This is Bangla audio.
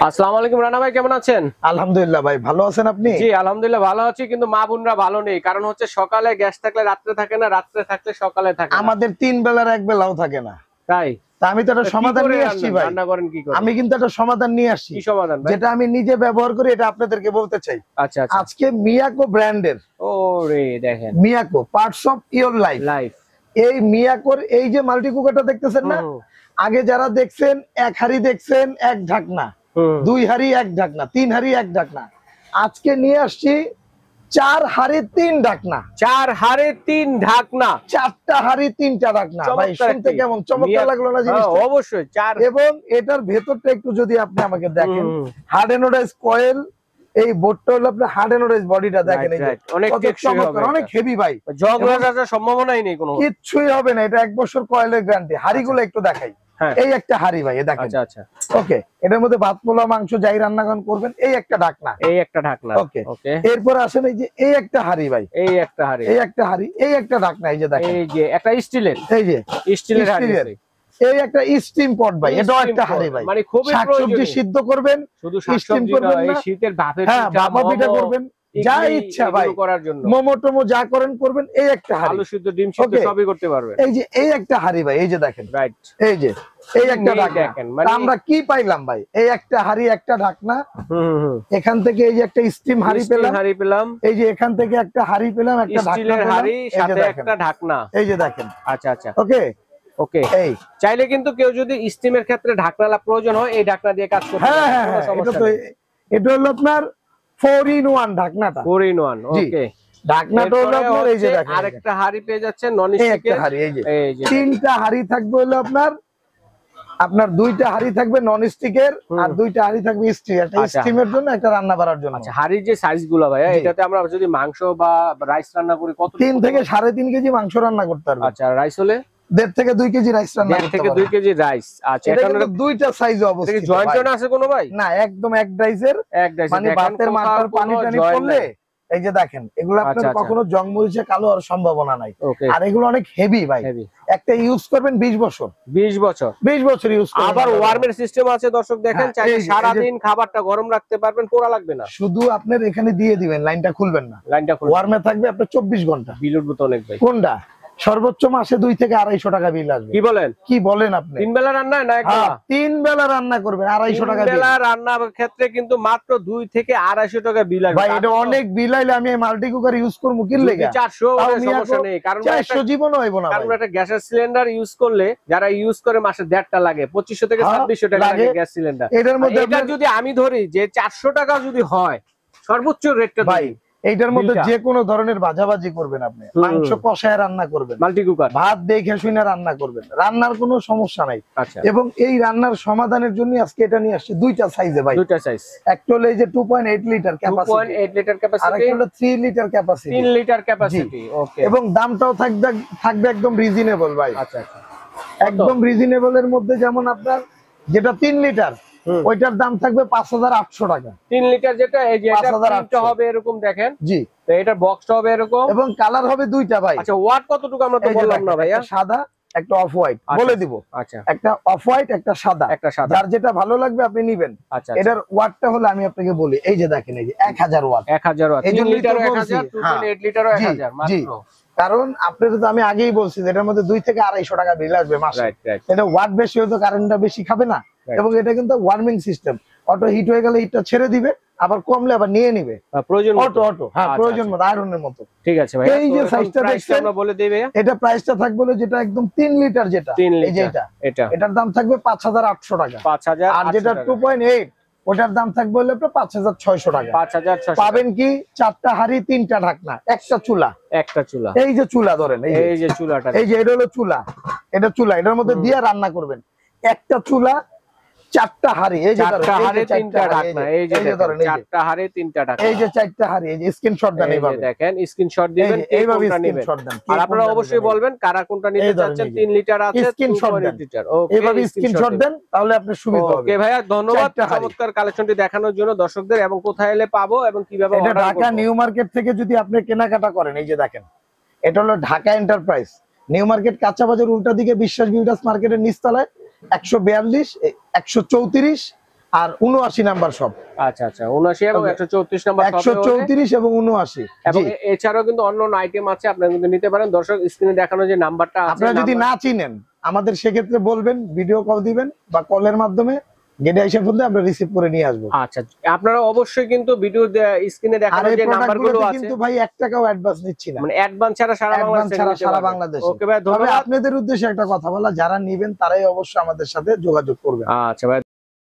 আসসালামু আলাইকুম রানা ভাই, কেমন আছেন? আলহামদুলিল্লাহ ভাই, ভালো আছেন আপনি? জি আলহামদুলিল্লাহ ভালো আছি, কিন্তু মা বোনরা ভালো নেই। কারণ হচ্ছে সকালে গ্যাস থাকলে রাত্রে থাকে না, রাত্রে থাকলে সকালে থাকে না। আমাদের 3 বেলার এক বেলাও থাকে না। তাই তা আমি তো একটা সমাধান নিয়ে আসছি ভাই। রান্না করেন কি করে? আমি কিন্তু একটা সমাধান নিয়ে আসছি। কি সমাধান ভাই? যেটা আমি নিজে ব্যবহার করি, এটা আপনাদেরকে বলতে চাই। আচ্ছা আচ্ছা। আজকে মিয়াকো ব্র্যান্ডের, ওরে দেখেন, Miyako parts of your life, life. এই মিয়াকোর এই যে মাল্টি কুকারটা দেখতেছেন না, আগে যারা দেখছেন এক হাড়ি দেখছেন এক ঢাকনা, 2 হাড়ি এক ঢাকনা, 3 হাড়ি এক ঢাকনা, আজকে নিয়ে আসছি 4 হাড়ি 3 ঢাকনা। 4 হাড়ি 3 ঢাকনা, 4টা হাড়ি 3টা ঢাকনা। ভাই শুনতে কেমন চমৎকার লাগলো না জিনিসটা? অবশ্যই 4। এবং এটার ভেতরটা একটু যদি আপনি আমাকে দেখেন, হার্ড এনোডাইজ কয়েল, এই বোর্ডটা হলো আপনার হার্ড এনোডাইজ বডিটা দেখেন, এই যে অনেক চমৎকার, অনেক হেভি ভাই, ঝগড়ার সম্ভাবনাই নেই কোনো, কিচ্ছুই হবে না। এটা 1 বছর কয়েলের গ্যারান্টি। হাড়িগুলো একটু দেখাই। এই একটা হাড়ি ভাই, দেখেন। আচ্ছা আচ্ছা, ওকে, এটার মধ্যে ভাত পোলা মাংস যাই রান্নাগান করবেন। এই একটা ঢাকনা, এই একটা ঢাকনা। ওকে ওকে, এরপর আসেন এই যে এই একটা হাড়ি ভাই, এই একটা হাড়ি, এই একটা হাড়ি, এই একটা ঢাকনা, এই যে দেখেন, এই যে একটা স্টিলের, এই যে স্টিলের হাড়ি, এই একটা স্টিম পট ভাই, এটাও একটা হাড়ি ভাই। মানে খুবই শাকসবজি সিদ্ধ করবেন, শুধু শাকসবজি না, এই শীতের ভাপের ভাপা পিঠা করবেন, যা ইচ্ছা ভাই করার জন্য, মোমো টোমো যা করেন করবেন। এই একটা হাড়ি, আলু সিদ্ধ ডিম সিদ্ধ সবই করতে পারবেন। এই যে এই একটা হাড়ি ভাই, এই যে দেখেন, রাইট, এই যে এই একটা ঢাকনা। আমরা কি পাইলাম ভাই? এই একটা হাড়ি একটা ঢাকনা, এখান থেকে এই যে একটা স্টিম হাড়ি পেলাম, এই যে এখান থেকে একটা হাড়ি পেলাম, একটা ঢাকনা হাড়ি সাথে একটা ঢাকনা, এই যে দেখেন। আচ্ছা আচ্ছা, ওকে ওকে। এই চাইলে কিন্তু কেউ যদি স্টিমের ক্ষেত্রে ঢাকনা প্রয়োজন হয়, এই ঢাকনা দিয়ে কাজ করতে পারে। হ্যাঁ, এটা হলো আপনার 4 in 1 ঢাকনাটা, 4 in 1। ওকে, ঢাকনাটা হলো আপনার এই যে দেখেন, আরেকটা হাড়ি পেয়ে যাচ্ছেন নন স্টিকের হাড়ি। এই যে 3টা হাড়ি থাকবে হলো আপনার 2টা হাড়ি থাকবে নন স্টিকের, আর 2টা হাড়ি থাকবে স্টিল, একটা স্টিমের জন্য একটা রান্না করার জন্য। আচ্ছা, হাড়ির যে সাইজগুলো ভাইয়া, এটাতে আমরা যদি মাংস বা রাইস রান্না করি কত? 3 থেকে 3.5 কেজি মাংস রান্না করতে পারবে। আচ্ছা, রাইস হলে 1.5 থেকে 2 কেজি রাইস রান্না করতে পারবে। 1.5 থেকে 2 কেজি রাইস। আচ্ছা, এটা কিন্তু 2টা সাইজে অবস্থিত। জয়েন্ট আছে কোনো ভাই? না, একদম এক ডাইসের, মানে ভাতের মাথার পানি টানি পড়লে এই যে দেখেন, এগুলো আপনার কখনো জং মরিচে কালো হওয়ার সম্ভাবনা নাই। আর এগুলো অনেক হেভি ভাই, একটা ইউজ করবেন 20 বছর 20 বছর ইউজ করবেন। আবার ওয়ার্মের সিস্টেম আছে দর্শক, দেখেন, চাইলে সারা দিন খাবারটা গরম রাখতে পারবেন, পোড়া লাগবে না। শুধু আপনার এখানে দিয়ে দিবেন, লাইনটা খুলবেন না, ওয়ার্মে থাকবে আপনার 24 ঘন্টা। বিল উঠবে তো অনেক ভাই। কোনটা? সর্বোচ্চ মাসে 2 থেকে 250 টাকা বিল আসবে। কি বলেন আপনি? 3 বেলা রান্না না, 3 বেলা রান্না করবেন 250 টাকা বিল। 3 বেলা রান্নার ক্ষেত্রে কিন্তু মাত্র 2 থেকে 250 টাকা বিল আসবে ভাই। এটা অনেক বিল আইলে আমি এই মাল্টি কুকার ইউজ করব কি লাগা? 400 সমস্যা নেই, কারণ 400 জীবন হইব না। কারণ একটা গ্যাসের সিলিন্ডার ইউজ করলে, যারা ইউজ করে মাসে 1.5টা লাগে, 2500 থেকে 2600 টাকা লাগে গ্যাস সিলিন্ডার। এটার মধ্যে এটা যদি আমি ধরি যে 400 টাকা যদি হয় সর্বোচ্চ রেটটা ভাই, এইটার মধ্যে যে কোনো ধরনের ভাজাভাজি করবেন, আপনি মাংস কষায় রান্না করবেন, মাল্টি কুকার ভাত দেখে শুনে রান্না করবেন, রান্নার কোনো সমস্যা নাই। এবং এই রান্নার সমাধানের জন্য আজকে এটা নিয়ে আসছে 2টা সাইজে ভাই, 2টা সাইজ। একটা হলো এই যে 2.8 লিটার ক্যাপাসিটি, 2.8 লিটার ক্যাপাসিটি, আর একটা হলো 3 লিটার ক্যাপাসিটি, 3 লিটার ক্যাপাসিটি। ওকে, এবং দামটাও থাকবে একদম রিজনেবল ভাই। আচ্ছা আচ্ছা, একদম রিজনেবলের মধ্যে। যেমন আপনার যেটা 3 লিটার, ওইটার দাম থাকবে 5800 টাকা। 3 লিটার যেটা, এই যে এটা হবে এরকম, দেখেন। জি, তো এটার বক্সটা হবে এরকম, এবং কালার হবে 2টা ভাই। আচ্ছা, ওয়াট কতটুকু আমরা তো বললাম না ভাইয়া? সাদা, একটা অফ হোয়াইট, বলে দিব। আচ্ছা, একটা অফ হোয়াইট, একটা সাদা, যার যেটা ভালো লাগবে আপনি নিবেন। আচ্ছা, এটার ওয়াটটা হলো আমি আপনাকে বলি, এই যে দেখেন, এই যে 1000 ওয়াট, 1000 ওয়াট, 3 লিটার 1000, 2.8 লিটারও 1000 মাত্র। কারণ আপনাদের তো আমি আগেই বলছি যে এটার মধ্যে 2 থেকে 250 টাকা বিল আসবে মাসে। এটা ওয়াট বেশি হলে তো কারেন্টটা বেশি খাবে না। এবং এটা কিন্তু ওয়ার্মিং সিস্টেম, অটো হিট হয়ে গেলে হিটটা ছেড়ে দিবে, আবার কমলে আবার নিয়ে নিবে প্রয়োজন মতো। হ্যাঁ, প্রয়োজন মতো, আয়রনের মতো। ঠিক আছে ভাই, এই যে সাইজটা দেখছেন আমরা বলে দেই ভাইয়া। এটা প্রাইসটা থাকবে যেটা একদম 3 লিটার, যেটা এই যে এটার দাম থাকবে 5800 টাকা। 5000। আর যেটা 2.8, ওটার দাম থাকবে হলো 5600 টাকা। 5600 পাবেন কি? 4টা হাড়ি 3টা ঢাকনা, একটা চুলা। এই যে চুলা ধরেন, এই যে চুলাটা, এই যে এটা হলো চুলা, এটা চুলা, এটার মধ্যে দিয়ে রান্না করবেন। একটা চুলা, 4টা হাড়ি, এই যে 4টা হাড়ি 3টা ঢাকনা, এই যে ধরেন 4টা হাড়ি 3টা ঢাকনা, এই যে 4টা হাড়ি, এই যে স্ক্রিনশট দেন, এইভাবে দেখেন, স্ক্রিনশট দিবেন, এইভাবে স্ক্রিনশট দেন। আর আপনারা অবশ্যই বলবেন কারা কোনটা নিতে চাচ্ছেন। 3 লিটার আছে, 2.8 লিটার। ওকে, এইভাবে স্ক্রিনশট দেন, তাহলে আপনার সুবিধা হবে। ওকে ভাইয়া, ধন্যবাদ চমৎকার কালেকশনটি দেখানোর জন্য দর্শকদের, এবং কোথায় এলে পাবো এবং কিভাবে অর্ডার করব। এটা ঢাকা নিউ মার্কেট থেকে যদি আপনি কেনাকাটা করেন, এই যে দেখেন, এটা হলো ঢাকা এন্টারপ্রাইজ, নিউ মার্কেট কাঁচা বাজার উল্টা দিকে বিশ্বাস বিউটাস মার্কেটের নিচতলায়, 142, 134, আর 79 নাম্বার সব। আচ্ছা আচ্ছা 79 এবং 134 নাম্বার 134 এবং 79। এবং এছাড়াও কিন্তু অন্য আইটেম আছে, আপনারা কিন্তু নিতে পারেন। দর্শক স্ক্রিনে দেখানো যে নাম্বারটা আছে, আপনারা যদি না চিনেন আমাদের সেক্ষেত্রে বলবেন, ভিডিও কল দিবেন বা কলের মাধ্যমে গেটে এসে বলতে আমরা রিসিভ করে নিয়ে আসবো। আচ্ছা আপনারা অবশ্যই কিন্তু ভিডিও স্ক্রিনে দেখানো যে নাম্বারগুলো আছে কিন্তু ভাই 1 টাকাও অ্যাডভান্স নিচ্ছি না, মানে অ্যাডভান্স ছাড়া সারা বাংলাদেশে। ওকে ভাই, ধন্যবাদ। আপনাদের উদ্দেশ্যে একটা কথা বলা, যারা নেবেন তারাই অবশ্যই আমাদের সাথে যোগাযোগ করবেন। আচ্ছা ভাই।